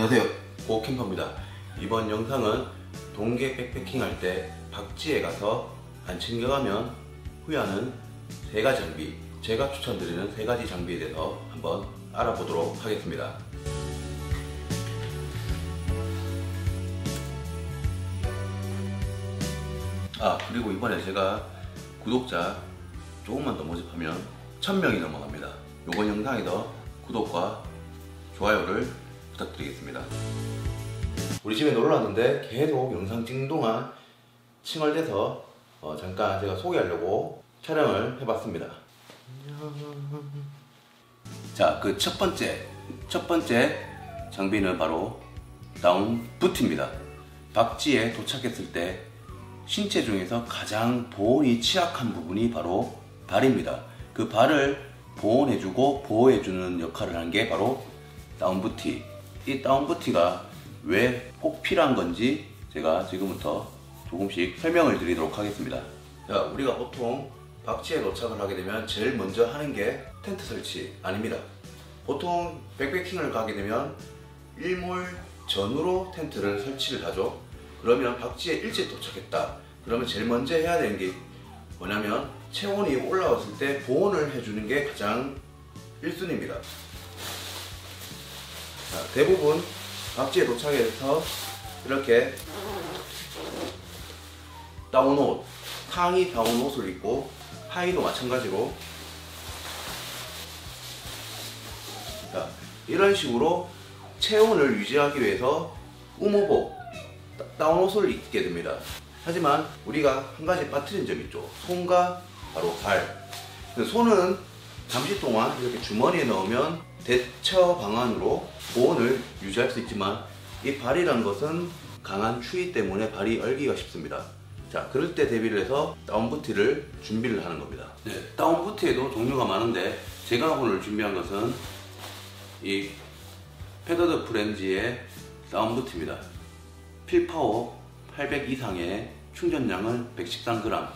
안녕하세요, 고캠퍼입니다. 이번 영상은 동계 백패킹 할 때 박지에 가서 안 챙겨가면 후회하는 3가지 장비, 제가 추천드리는 3가지 장비에 대해서 한번 알아보도록 하겠습니다. 그리고 이번에 제가 구독자 조금만 더 모집하면 1000명이 넘어갑니다. 이번 영상에서 구독과 좋아요를 부탁드리겠습니다. 우리 집에 놀러 왔는데 계속 영상 찍는 동안 칭얼대서 잠깐 제가 소개하려고 촬영을 해봤습니다. 자, 그 첫 번째 장비는 바로 다운 부티입니다. 박지에 도착했을 때 신체 중에서 가장 보온이 취약한 부분이 바로 발입니다. 그 발을 보온해주고 보호해주는 역할을 한 게 바로 다운부티. 이 다운부티가 왜 꼭 필요한 건지 제가 지금부터 조금씩 설명을 드리도록 하겠습니다. 자, 우리가 보통 박지에 도착을 하게 되면 제일 먼저 하는 게 텐트 설치 아닙니다. 보통 백패킹을 가게 되면 일몰 전후로 텐트를 설치를 하죠. 그러면 박지에 일찍 도착했다. 그러면 제일 먼저 해야 되는 게 뭐냐면 체온이 올라왔을 때 보온을 해주는 게 가장 1순위입니다. 자, 대부분 박지에 도착해서 이렇게 다운옷, 상의 다운옷을 입고 하의도 마찬가지로 자, 이런 식으로 체온을 유지하기 위해서 우모복, 다운옷을 입게 됩니다. 하지만 우리가 한 가지 빠뜨린 점이 있죠. 손과 바로 발. 손은 잠시 동안 이렇게 주머니에 넣으면 대처 방안으로 보온을 유지할 수 있지만 이 발이라는 것은 강한 추위 때문에 발이 얼기가 쉽습니다. 자, 그럴 때 대비를 해서 다운부티를 준비를 하는 겁니다. 네, 다운부티에도 종류가 많은데 제가 오늘 준비한 것은 이 패더드 프렌즈의 다운부티입니다. 필파워 800 이상의 충전량은 113g,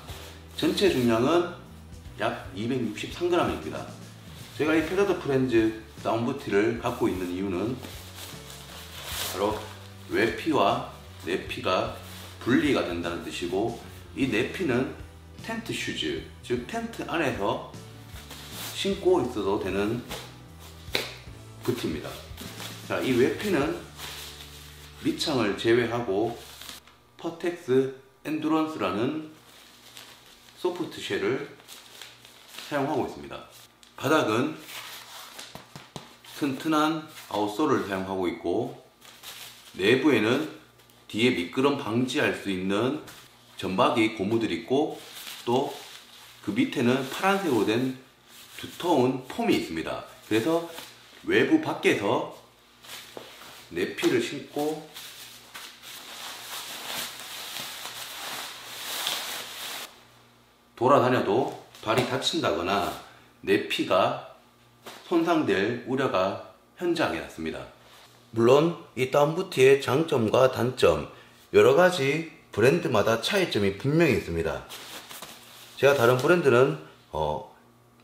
전체 중량은 약 263g입니다. 제가 이 패더드 프렌즈 다운부티를 갖고 있는 이유는 바로 외피와 내피가 분리가 된다는 뜻이고, 이 내피는 텐트 슈즈, 즉 텐트 안에서 신고 있어도 되는 부티입니다. 자, 이 외피는 밑창을 제외하고 퍼텍스 엔두런스라는 소프트 쉘을 사용하고 있습니다. 바닥은 튼튼한 아웃솔을 사용하고 있고, 내부에는 뒤에 미끄럼 방지할 수 있는 점박이 고무들이 있고, 또 그 밑에는 파란색으로 된 두터운 폼이 있습니다. 그래서 외부 밖에서 내피를 신고 돌아다녀도 발이 다친다거나 내피가 손상될 우려가 현저하게 낮습니다. 물론 이 다운부티의 장점과 단점, 여러가지 브랜드마다 차이점이 분명히 있습니다. 제가 다른 브랜드는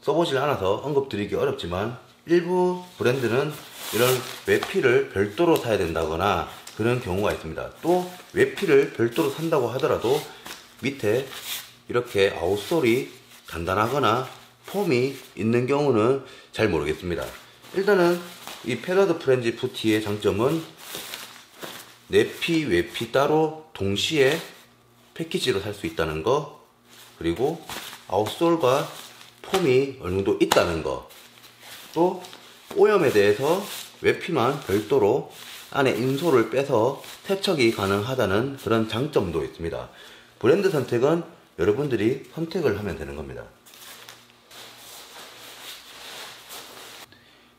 써보질 않아서 언급드리기 어렵지만 일부 브랜드는 이런 외피를 별도로 사야 된다거나 그런 경우가 있습니다. 또 외피를 별도로 산다고 하더라도 밑에 이렇게 아웃솔이 단단하거나 폼이 있는 경우는 잘 모르겠습니다. 일단은 이 패더드 프렌즈 부티의 장점은 내피, 외피 따로 동시에 패키지로 살 수 있다는 거, 그리고 아웃솔과 폼이 어느 정도 있다는 거, 또 오염에 대해서 외피만 별도로 안에 인솔을 빼서 세척이 가능하다는 그런 장점도 있습니다. 브랜드 선택은 여러분들이 선택을 하면 되는 겁니다.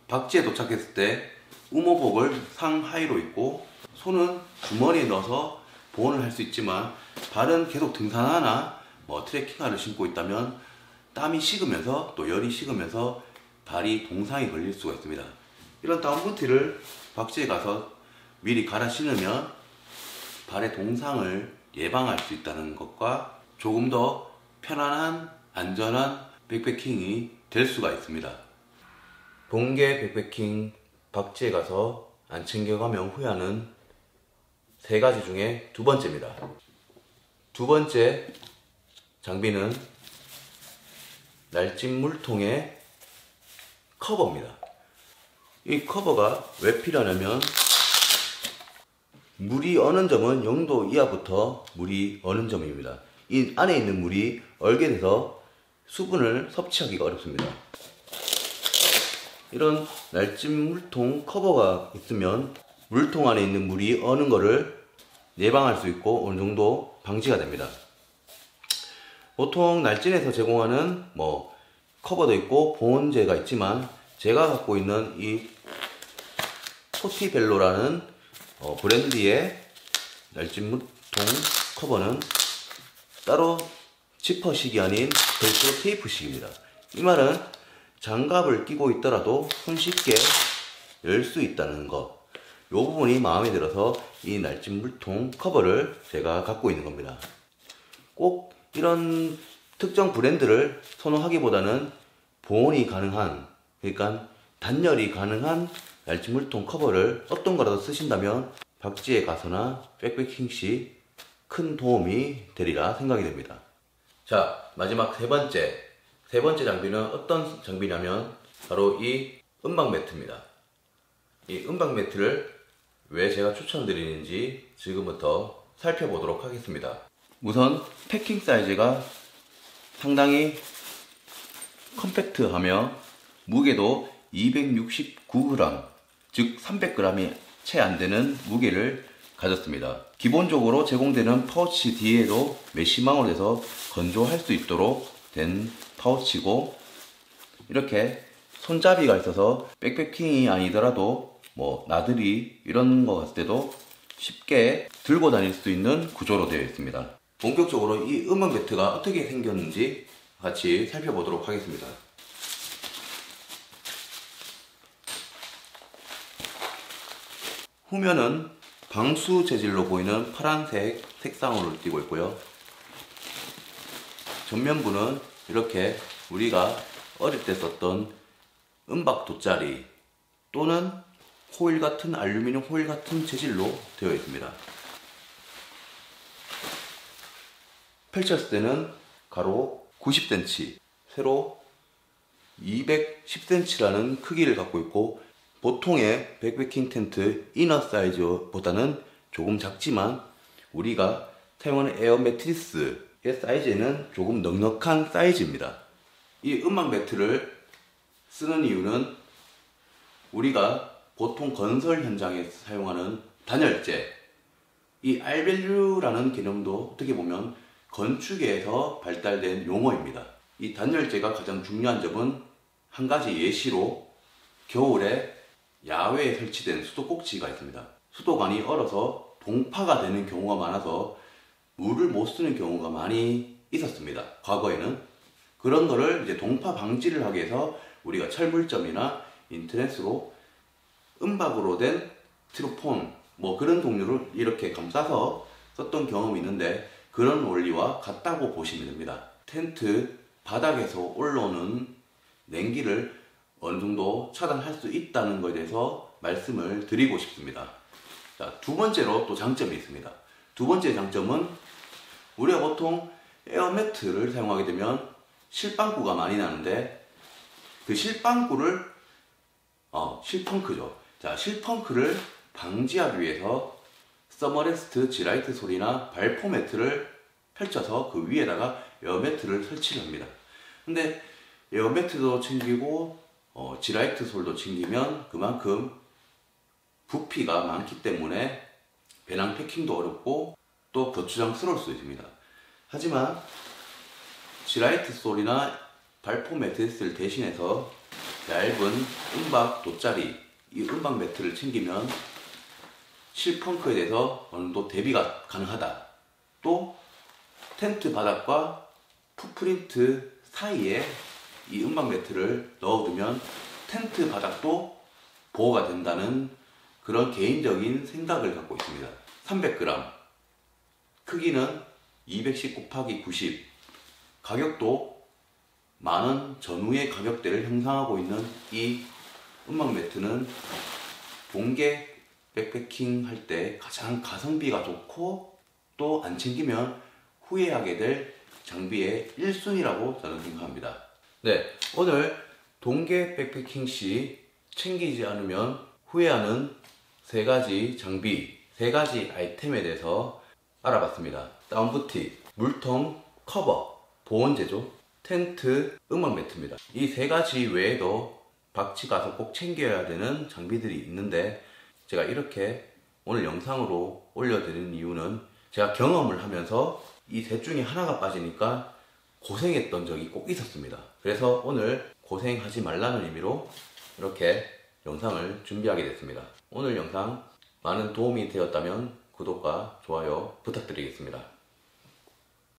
박지에 도착했을 때 우모복을 상하의로 입고 손은 주머니에 넣어서 보온을 할 수 있지만 발은 계속 등산하나 트레킹화를 신고 있다면 땀이 식으면서 또 열이 식으면서 발이 동상이 걸릴 수가 있습니다. 이런 다운부티를 박지에 가서 미리 갈아 신으면 발의 동상을 예방할 수 있다는 것과 조금 더 편안한 안전한 백패킹이 될 수가 있습니다. 동계 백패킹 박지에 가서 안 챙겨가면 후회하는 세 가지 중에 두 번째입니다. 두 번째 장비는 날집 물통의 커버입니다. 이 커버가 왜 필요하냐면 물이 어는 점은 0도 이하부터 물이 어는 점입니다. 이 안에 있는 물이 얼게 돼서 수분을 섭취하기가 어렵습니다. 이런 날집 물통 커버가 있으면 물통 안에 있는 물이 어는 거를 예방할 수 있고 어느 정도 방지가 됩니다. 보통 날진에서 제공하는 커버도 있고 보온재가 있지만 제가 갖고 있는 이 포티벨로라는 브랜드의 날집 물통 커버는 따로 지퍼식이 아닌 별도 테이프식입니다. 이 말은 장갑을 끼고 있더라도 손쉽게 열 수 있다는 것, 이 부분이 마음에 들어서 이 날집 물통 커버를 제가 갖고 있는 겁니다. 꼭 이런 특정 브랜드를 선호하기보다는 보온이 가능한, 그러니까 단열이 가능한 날집 물통 커버를 어떤 거라도 쓰신다면 박지에 가서나 백패킹 시 큰 도움이 되리라 생각이 됩니다. 자, 마지막 세 번째 장비는 어떤 장비냐면 바로 이 은박 매트입니다. 이 은박 매트를 왜 제가 추천드리는지 지금부터 살펴보도록 하겠습니다. 우선 패킹 사이즈가 상당히 컴팩트하며 무게도 269g, 즉 300g이 채 안되는 무게를 가졌습니다. 기본적으로 제공되는 파우치 뒤에도 메쉬망으로 돼서 건조할 수 있도록 된 파우치고, 이렇게 손잡이가 있어서 백패킹이 아니더라도 나들이 이런 거 갔을 때도 쉽게 들고 다닐 수 있는 구조로 되어 있습니다. 본격적으로 이 은박 매트가 어떻게 생겼는지 같이 살펴보도록 하겠습니다. 후면은 방수 재질로 보이는 파란색 색상으로 띄고 있고요. 전면부는 이렇게 우리가 어릴 때 썼던 은박 돗자리 또는 호일 같은 알루미늄 호일 같은 재질로 되어 있습니다. 펼쳤을 때는 가로 90cm, 세로 210cm라는 크기를 갖고 있고, 보통의 백패킹 텐트 이너 사이즈보다는 조금 작지만 우리가 사용하는 에어 매트리스의 사이즈에는 조금 넉넉한 사이즈입니다. 이 은박 매트를 쓰는 이유는 우리가 보통 건설 현장에서 사용하는 단열재, 이 알밸류라는 개념도 어떻게 보면 건축에서 발달된 용어입니다. 이 단열재가 가장 중요한 점은 한 가지 예시로 겨울에 야외에 설치된 수도꼭지가 있습니다. 수도관이 얼어서 동파가 되는 경우가 많아서 물을 못 쓰는 경우가 많이 있었습니다. 과거에는 그런 거를 이제 동파 방지를 하기 위해서 우리가 철물점이나 인터넷으로 은박으로 된 스티로폼 그런 종류를 이렇게 감싸서 썼던 경험이 있는데, 그런 원리와 같다고 보시면 됩니다. 텐트 바닥에서 올라오는 냉기를 어느 정도 차단할 수 있다는 것에 대해서 말씀을 드리고 싶습니다. 자, 두 번째로 또 장점이 있습니다. 두 번째 장점은 우리가 보통 에어매트를 사용하게 되면 실방구가 많이 나는데, 그 실방구를 실펑크죠. 자, 실펑크를 방지하기 위해서 서머레스트 지라이트 솔이나 발포 매트를 펼쳐서 그 위에다가 에어매트를 설치를 합니다. 근데 에어매트도 챙기고 지라이트 솔도 챙기면 그만큼 부피가 많기 때문에 배낭 패킹도 어렵고 또 거추장스러울 수 있습니다. 하지만 지라이트 솔이나 발포 매트를 대신해서 얇은 은박 돗자리, 이 은박 매트를 챙기면 실펑크에 대해서 어느 정도 대비가 가능하다. 또 텐트 바닥과 풋프린트 사이에 이 은박 매트를 넣어두면 텐트 바닥도 보호가 된다는 그런 개인적인 생각을 갖고 있습니다. 300g, 크기는 210 곱하기 90, 가격도 만원 전후의 가격대를 형성하고 있는 이 은박 매트는 본게 백패킹 할 때 가장 가성비가 좋고 또 안 챙기면 후회하게 될 장비의 1순위라고 저는 생각합니다. 네, 오늘 동계 백패킹 시 챙기지 않으면 후회하는 3가지 장비, 3가지 아이템에 대해서 알아봤습니다. 다운부티, 물통, 커버, 보온제조, 텐트, 음악 매트입니다. 이 3가지 외에도 박치 가서 꼭 챙겨야 되는 장비들이 있는데 제가 이렇게 오늘 영상으로 올려드리는 이유는 제가 경험을 하면서 이 셋 중에 하나가 빠지니까 고생했던 적이 꼭 있었습니다. 그래서 오늘 고생하지 말라는 의미로 이렇게 영상을 준비하게 됐습니다. 오늘 영상 많은 도움이 되었다면 구독과 좋아요 부탁드리겠습니다.